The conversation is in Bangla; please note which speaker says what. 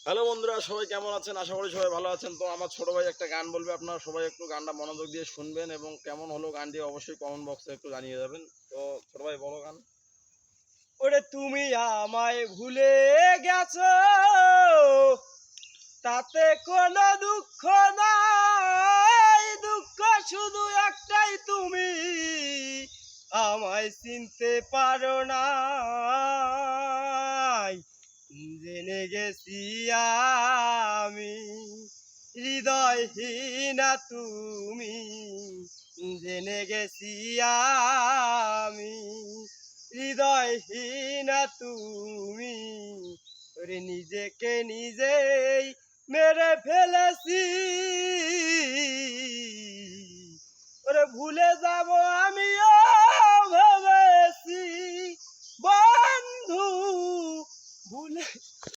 Speaker 1: হ্যালো বন্ধুরা, সবাই কেমন আছেন? আশা করি সবাই ভালো আছেন। তো আমার ছোট ভাই একটা গান বলবে, আপনারা সবাই একটু গানটা মনোযোগ দিয়ে শুনবেন এবং কেমন হলো গানটি অবশ্যই কমেন্ট বক্সে একটু জানিয়ে যাবেন। তো ছোট ভাই বলো গান।
Speaker 2: ওরে তুমি আমায় ভুলে গেছো, তাতে কোনো দুঃখ নাই। দুঃখ শুধু একটাই, তুমি আমায় চিনতে পারো না। জেনে গেছি আমি হৃদয়হীনা তুমি, জেনে গেছি আমি হৃদয়হীনা তুমি। ওরে নিজেকে নিজেই মেরে ফেলেছি, ওরে ভুলে যাব আমিও ভেবেছি বন্ধু, ভুলে